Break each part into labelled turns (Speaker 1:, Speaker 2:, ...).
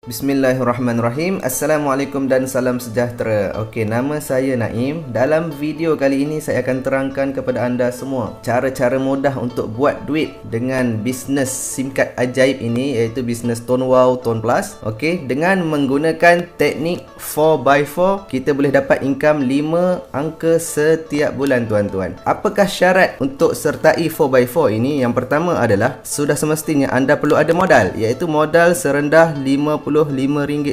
Speaker 1: Bismillahirrahmanirrahim. Assalamualaikum dan salam sejahtera. Okey, nama saya Naim. Dalam video kali ini saya akan terangkan kepada anda semua cara-cara mudah untuk buat duit dengan bisnes SIM card ajaib ini, iaitu bisnes Tone Wow, Tone Plus. Okey, dengan menggunakan teknik 4x4 kita boleh dapat income 5 angka setiap bulan, tuan-tuan. Apakah syarat untuk sertai 4x4 ini? Yang pertama adalah sudah semestinya anda perlu ada modal, iaitu modal serendah RM55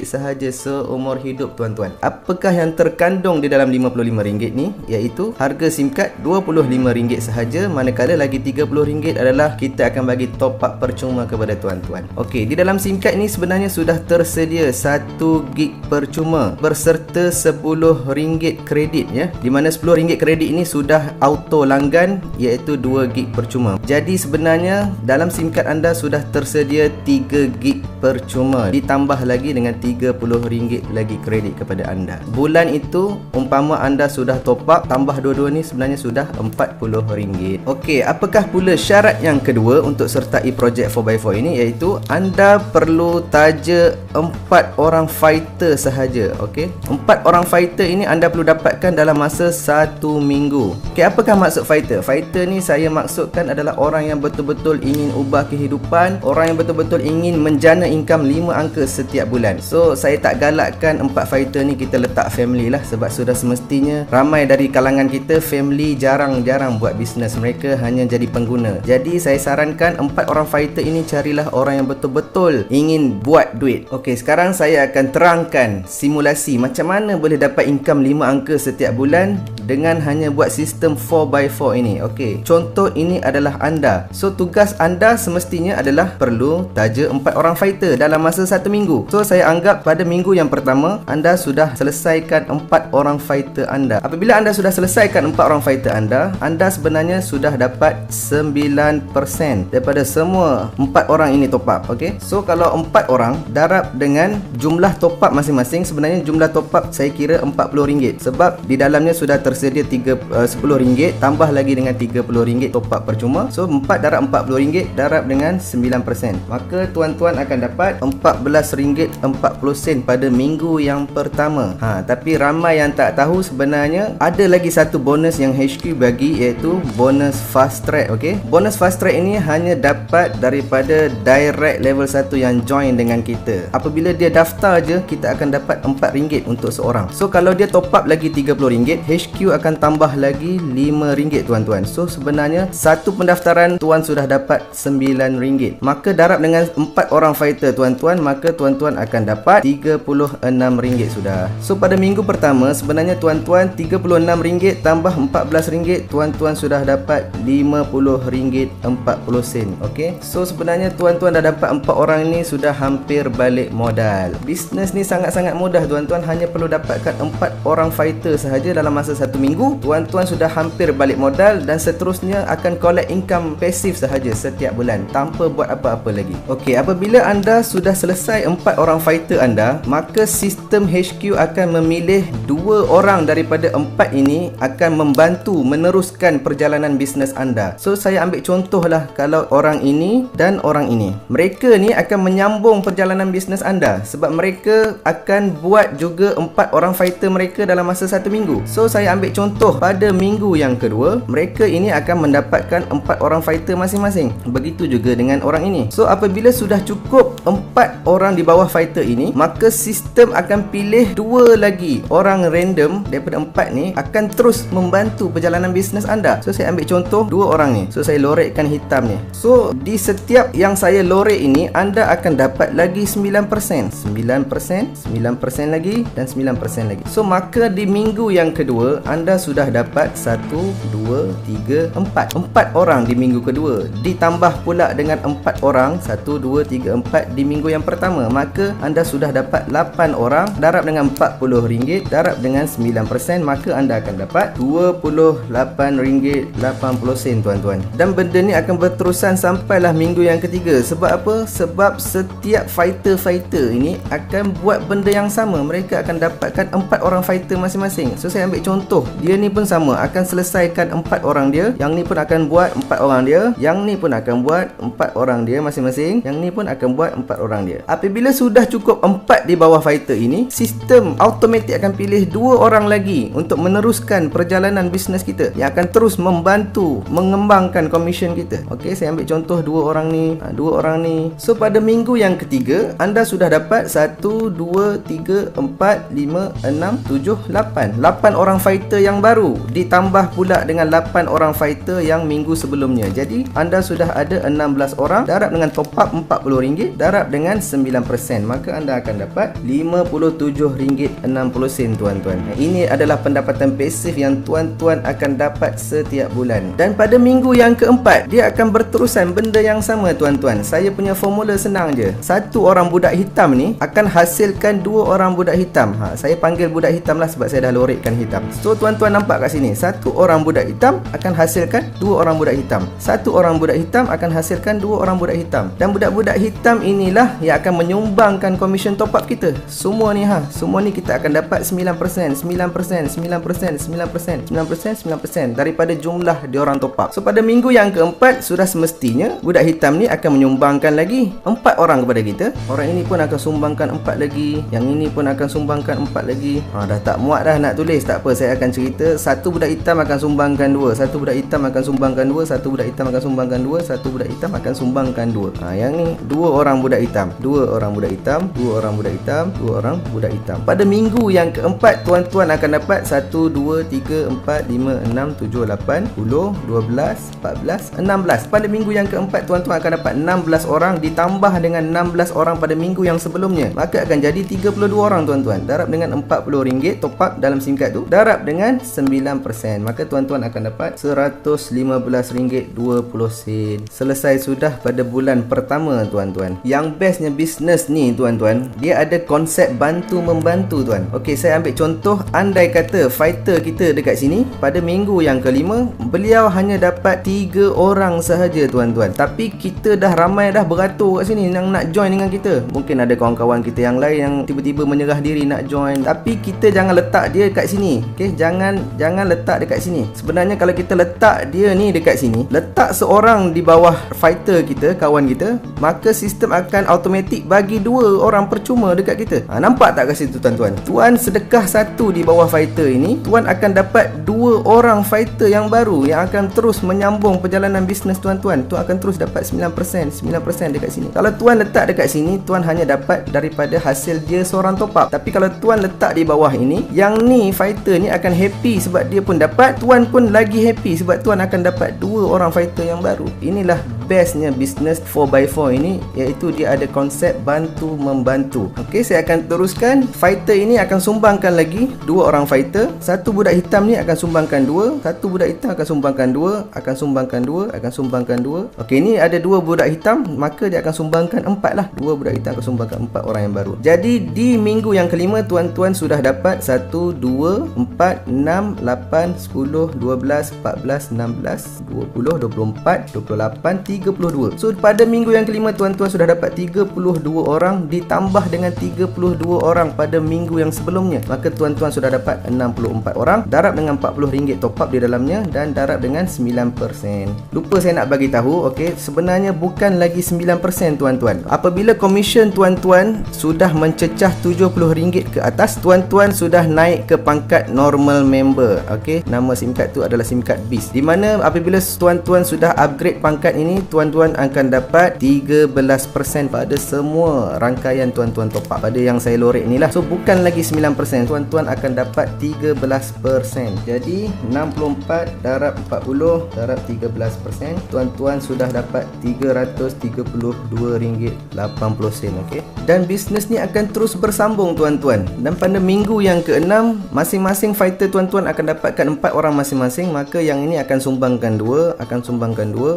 Speaker 1: sahaja seumur hidup, tuan-tuan. Apakah yang terkandung di dalam RM55 ni? Iaitu harga SIM card RM25 sahaja, manakala lagi RM30 adalah kita akan bagi top up percuma kepada tuan-tuan. Okey, di dalam SIM card ni sebenarnya sudah tersedia 1 gig percuma berserta RM10 kredit, ya. Di mana RM10 kredit ini sudah auto langgan, iaitu 2 gig percuma. Jadi sebenarnya dalam SIM card anda sudah tersedia 3 gig percuma, ditambah lagi dengan RM30 lagi kredit kepada anda. Bulan itu umpama anda sudah top up, tambah dua-dua ni sebenarnya sudah RM40. Okey, apakah pula syarat yang kedua untuk sertai projek 4x4 ini? Iaitu anda perlu taja 4 orang fighter sahaja. Okey, 4 orang fighter ini anda perlu dapatkan dalam masa 1 minggu. Okey, apakah maksud fighter? Fighter ni saya maksudkan adalah orang yang betul-betul ingin ubah kehidupan, orang yang betul-betul ingin menjana income 5 angka setiap bulan. So saya tak galakkan 4 fighter ni kita letak family lah, sebab sudah semestinya ramai dari kalangan kita family jarang-jarang buat bisnes, mereka hanya jadi pengguna. Jadi saya sarankan 4 orang fighter ini carilah orang yang betul-betul ingin buat duit. Okey, sekarang saya akan terangkan simulasi macam mana boleh dapat income 5 angka setiap bulan dengan hanya buat sistem 4x4 ini. Okey, contoh ini adalah anda. So tugas anda semestinya adalah perlu taja 4 orang fighter dalam masa 1 minggu. So saya anggap pada minggu yang pertama anda sudah selesaikan 4 orang fighter anda. Apabila anda sudah selesaikan 4 orang fighter anda sebenarnya sudah dapat 9% daripada semua 4 orang ini top up. Okey, so kalau 4 orang darab dengan jumlah top up masing-masing, sebenarnya jumlah top up saya kira RM40, sebab di dalamnya sudah tersedia RM10 tambah lagi dengan RM30 top up percuma. So 4 darab RM40 darab dengan 9%, maka tuan-tuan akan dapat RM14.40 pada minggu yang pertama. Tapi ramai yang tak tahu sebenarnya ada lagi satu bonus yang HQ bagi, iaitu bonus fast track. Okey, bonus fast track ini hanya dapat daripada direct level 1 yang join dengan kita. Apabila dia daftar je, kita akan dapat RM4 untuk seorang. So kalau dia top up lagi RM30, HQ akan tambah lagi RM5, tuan-tuan. So sebenarnya satu pendaftaran tuan sudah dapat RM9. Maka darab dengan 4 orang fighter tuan-tuan, maka tuan-tuan akan dapat RM36 sudah. So pada minggu pertama sebenarnya tuan-tuan RM36 tambah RM14, tuan-tuan sudah dapat RM50.40. Okey, so sebenarnya tuan-tuan dah dapat 4 orang ini sudah hampir balik modal. Bisnes ni sangat-sangat mudah, tuan-tuan hanya perlu dapatkan 4 orang fighter sahaja dalam masa 1 minggu, tuan-tuan sudah hampir balik modal, dan seterusnya akan collect income pasif sahaja setiap bulan tanpa buat apa-apa lagi. Okey, apabila anda sudah selesai 4 orang fighter anda, maka sistem HQ akan memilih 2 orang daripada 4 ini akan membantu meneruskan perjalanan bisnes anda. So saya ambil contohlah, kalau orang ini dan orang ini, mereka ni akan menyambung perjalanan bisnes anda, sebab mereka akan buat juga 4 orang fighter mereka dalam masa 1 minggu. So saya ambil contoh pada minggu yang kedua, mereka ini akan mendapatkan 4 orang fighter masing-masing. Begitu juga dengan orang ini. So apabila sudah cukup 4 orang di bawah fighter ini, maka sistem akan pilih 2 lagi orang random daripada 4 ni akan terus membantu perjalanan bisnes anda. So saya ambil contoh 2 orang ni. So saya lorekkan hitam ni. So di setiap yang saya lorek ini, anda akan dapat lagi 9%, 9% lagi dan 9% lagi. So maka di minggu yang kedua anda sudah dapat 1, 2, 3, 4 orang di minggu kedua, ditambah pula dengan 4 orang 1, 2, 3, 4 di minggu yang pertama, maka anda sudah dapat 8 orang darab dengan RM40 darab dengan 9%, maka anda akan dapat RM28.80, tuan-tuan. Dan benda ni akan berterusan sampailah minggu yang ketiga. Sebab apa? Sebab setiap fighter ini akan buat benda yang sama. Mereka akan dapatkan 4 orang fighter masing-masing. So saya ambil contoh contoh, dia ni pun sama, akan selesaikan 4 orang dia, yang ni pun akan buat 4 orang dia, yang ni pun akan buat 4 orang dia masing-masing, yang ni pun akan buat 4 orang dia. Apabila sudah cukup 4 di bawah fighter ini, sistem automatik akan pilih 2 orang lagi untuk meneruskan perjalanan bisnes kita, yang akan terus membantu mengembangkan komisen kita. Okey, saya ambil contoh 2 orang ni, 2 orang ni. So pada minggu yang ketiga, anda sudah dapat 1, 2, 3, 4, 5, 6, 7, 8 orang fighter yang baru, ditambah pula dengan 8 orang fighter yang minggu sebelumnya. Jadi anda sudah ada 16 orang, darab dengan top up RM40, darab dengan 9%, maka anda akan dapat RM57.60 tuan-tuan. Ini adalah pendapatan pasif yang tuan-tuan akan dapat setiap bulan. Dan pada minggu yang keempat, dia akan berterusan benda yang sama tuan-tuan. Saya punya formula senang je. 1 orang budak hitam ni akan hasilkan 2 orang budak hitam. Saya panggil budak hitam lah sebab saya dah lorekkan hitam. So tuan-tuan nampak kat sini, 1 orang budak hitam akan hasilkan 2 orang budak hitam. 1 orang budak hitam akan hasilkan 2 orang budak hitam. Dan budak-budak hitam inilah yang akan menyumbangkan komisen top up kita. Semua ni semua ni kita akan dapat 9% daripada jumlah diorang top up. So pada minggu yang keempat, sudah semestinya budak hitam ni akan menyumbangkan lagi 4 orang kepada kita. Orang ini pun akan sumbangkan 4 lagi, yang ini pun akan sumbangkan 4 lagi. Dah tak muat dah nak tulis, tak apa, saya akan cerita. 1 budak hitam akan sumbangkan 2, 1 budak hitam akan sumbangkan 2, 1 budak hitam akan sumbangkan 2, 1 budak hitam akan sumbangkan 2. Yang ni 2 orang budak hitam, 2 orang budak hitam, 2 orang budak hitam, 2 orang budak hitam. Pada minggu yang keempat, tuan-tuan akan dapat 1, 2, 3, 4, 5, 6, 7, 8, 10, 12, 14, 16. Pada minggu yang keempat, tuan-tuan akan dapat 16 orang ditambah dengan 16 orang pada minggu yang sebelumnya, maka akan jadi 32 orang tuan-tuan. Darab dengan RM40 top up dalam SIM card tu, darab dengan 9%, maka tuan-tuan akan dapat RM115.20. Selesai sudah pada bulan pertama tuan-tuan. Yang bestnya bisnes ni tuan-tuan, dia ada konsep bantu-membantu tuan. Okey, saya ambil contoh, andai kata fighter kita dekat sini pada minggu yang kelima, beliau hanya dapat 3 orang sahaja tuan-tuan. Tapi kita dah ramai dah beratur kat sini yang nak join dengan kita. Mungkin ada kawan-kawan kita yang lain yang tiba-tiba menyerah diri nak join. Tapi kita jangan letak dia kat sini. Okey, jangan letak dekat sini. Sebenarnya kalau kita letak dia ni dekat sini, letak seorang di bawah fighter kita, kawan kita, maka sistem akan automatik bagi 2 orang percuma dekat kita. Nampak tak kat situ tuan-tuan? Tuan sedekah 1 di bawah fighter ini, tuan akan dapat 2 orang fighter yang baru yang akan terus menyambung perjalanan bisnes tuan-tuan. Tuan akan terus dapat 9% dekat sini. Kalau tuan letak dekat sini, tuan hanya dapat daripada hasil dia seorang top up. Tapi kalau tuan letak di bawah ini, yang ni fighter ni akan happy sebab dia pun dapat, tuan pun lagi happy sebab tuan akan dapat 2 orang fighter yang baru. Inilah bestnya bisnes 4x4 ini, iaitu dia ada konsep bantu-membantu. Okey, saya akan teruskan. Fighter ini akan sumbangkan lagi 2 orang fighter. 1 budak hitam ni akan sumbangkan 2, 1 budak hitam akan sumbangkan 2, akan sumbangkan 2, akan sumbangkan 2. Okey, ni ada 2 budak hitam, maka dia akan sumbangkan 4 lah. 2 budak hitam akan sumbangkan 4 orang yang baru. Jadi di minggu yang kelima, tuan-tuan sudah dapat 1, 2, 4, 6, 8, 10, 12, 14, 16, 20, 24, 28, 32. So pada minggu yang kelima, tuan-tuan sudah dapat 32 orang ditambah dengan 32 orang pada minggu yang sebelumnya, maka tuan-tuan sudah dapat 64 orang, darab dengan RM40 top up di dalamnya, dan darab dengan 9%. Lupa saya nak bagi tahu, okey, sebenarnya bukan lagi 9% tuan-tuan. Apabila komisen tuan-tuan sudah mencecah RM70 ke atas, tuan-tuan sudah naik ke pangkat normal member. Okey, nama SIM card tu adalah SIM card BIS, di mana apabila tuan-tuan sudah upgrade pangkat ini, tuan-tuan akan dapat 13% pada semua rangkaian tuan-tuan top up. Pada yang saya lorek inilah. So bukan lagi 9%, tuan-tuan akan dapat 13%. Jadi 64 darab 40 darab 13%, tuan-tuan sudah dapat RM332.80. Okey. Dan bisnes ni akan terus bersambung tuan-tuan. Dan pada minggu yang ke-6, masing-masing fighter tuan-tuan akan dapatkan 4 orang masing-masing, maka yang ini akan sumbangkan 2,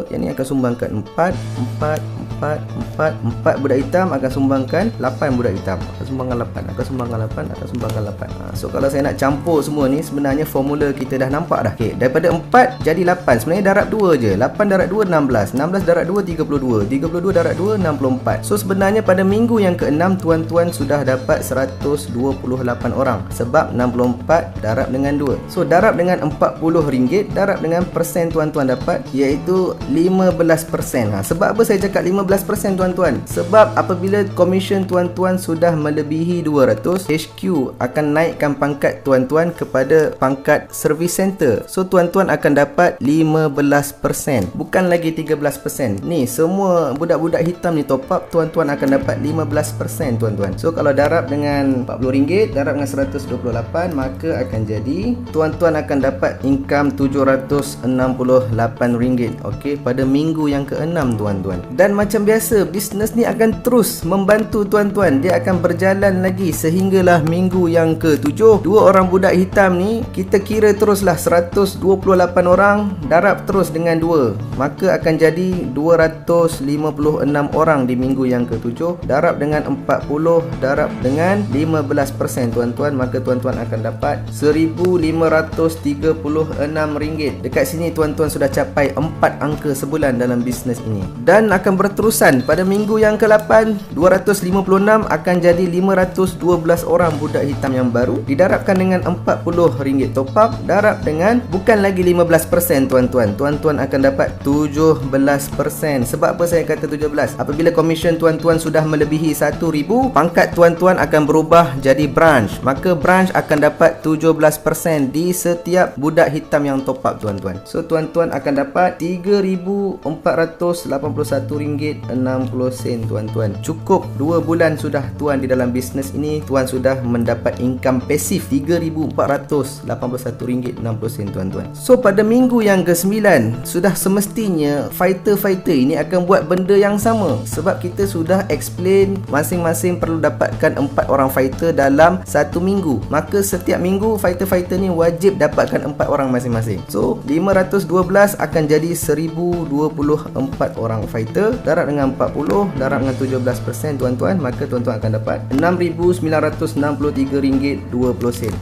Speaker 1: yang ini akan sumbangkan 4, 4, 4, 4 budak hitam akan sumbangkan 8 budak hitam. Akan sumbangkan 8, akan sumbangkan 8, akan sumbangkan 8. So kalau saya nak campur semua ni, sebenarnya formula kita dah nampak dah. Okay, daripada 4 jadi 8. Sebenarnya darab 2 je. 8 darab 2 16. 16 darab 2 32. 32 darab 2 64. So sebenarnya pada minggu yang ke-6 tuan-tuan sudah dapat 128 orang. Sebab 64 darab dengan 2. So darab dengan RM40, darab dengan persen tuan-tuan dapat, iaitu 15%. Sebab apa saya cakap 15% tuan-tuan? Sebab apabila komisen tuan-tuan sudah melebihi 200, HQ akan naikkan pangkat tuan-tuan kepada pangkat service center. So tuan-tuan akan dapat 15%, bukan lagi 13%. Ni semua budak-budak hitam ni top up, tuan-tuan akan dapat 15% tuan-tuan. So kalau darab dengan RM40, darab dengan 128, maka akan jadi tuan-tuan akan dapat income RM768. Okey, pada minggu yang ke-6 tuan-tuan. Dan macam biasa, bisnes ni akan terus membantu tuan-tuan. Dia akan berjalan lagi sehinggalah minggu yang ke-7. 2 orang budak hitam ni kita kira teruslah 128 orang, darab terus dengan 2, maka akan jadi 256 orang di minggu yang ke-7. Darab dengan 40, darab dengan 15% tuan-tuan, maka tuan-tuan akan dapat RM1,536. Dekat sini tuan-tuan sudah capai 4 angka sebulan dalam bisnes ini. Dan akan berterusan pada minggu yang ke-8, 256 akan jadi 512 orang budak hitam yang baru, didarabkan dengan RM40 top up, darab dengan bukan lagi 15% tuan-tuan. Tuan-tuan akan dapat 17%. Sebab apa saya kata 17? Apabila komisen tuan-tuan sudah melebihi 1,000, pangkat tuan-tuan akan berubah jadi branch. Maka branch akan dapat 17% di setiap budak hitam yang top up tuan-tuan. So tuan-tuan akan dapat RM3,481.60 tuan-tuan. Cukup 2 bulan sudah tuan di dalam bisnes ini, tuan sudah mendapat income pasif RM3,481.60 tuan-tuan. So pada minggu yang ke-9 sudah semestinya fighter-fighter ini akan buat benda yang sama. Sebab kita sudah explain masing-masing perlu dapatkan 4 orang fighter dalam 1 minggu. Maka setiap minggu fighter-fighter ni wajib dapatkan 4 orang masing-masing. So 512 akan jadi 1024 orang fighter, darab dengan 40, darab dengan 17% tuan-tuan, maka tuan-tuan akan dapat RM6,963.20.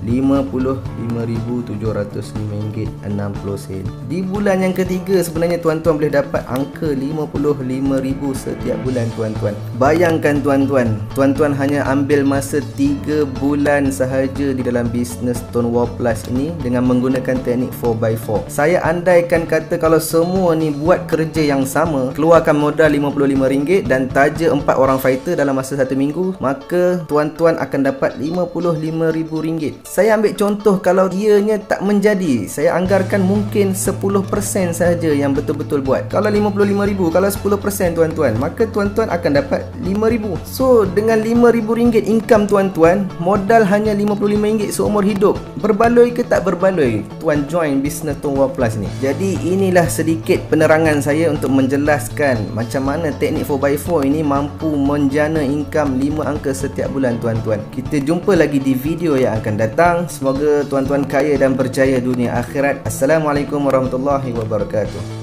Speaker 1: RM55,705.60. Di bulan yang ketiga sebenarnya tuan-tuan boleh dapat angka RM55,000 setiap bulan tuan-tuan. Bayangkan tuan-tuan, tuan-tuan hanya ambil masa 3 bulan sahaja di dalam bisnes Stonewall Plus ini dengan menggunakan teknik 4x4. Saya andaikan kata kalau semua ni buat kerja yang sama, keluarkan modal RM55 dan taja 4 orang fighter dalam masa 1 minggu, maka tuan-tuan akan dapat RM55,000. Saya ambil contoh kalau ianya tak menjadi, saya anggarkan mungkin 10% sahaja yang betul-betul buat. Kalau RM55,000, kalau 10% tuan-tuan, maka tuan-tuan akan dapat RM5,000. So dengan RM5,000 income tuan-tuan, modal hanya RM55 seumur hidup. Berbaloi ke tak berbaloi? Tuan join bisnes Stonewall Plus ni. Jadi inilah sedikit penerangan saya untuk menjelaskan macam mana teknik 4x4 ini mampu menjana income 5 angka setiap bulan tuan-tuan. Kita jumpa lagi di video yang akan datang. Semoga tuan-tuan kaya dan berjaya dunia akhirat. Assalamualaikum warahmatullahi wabarakatuh.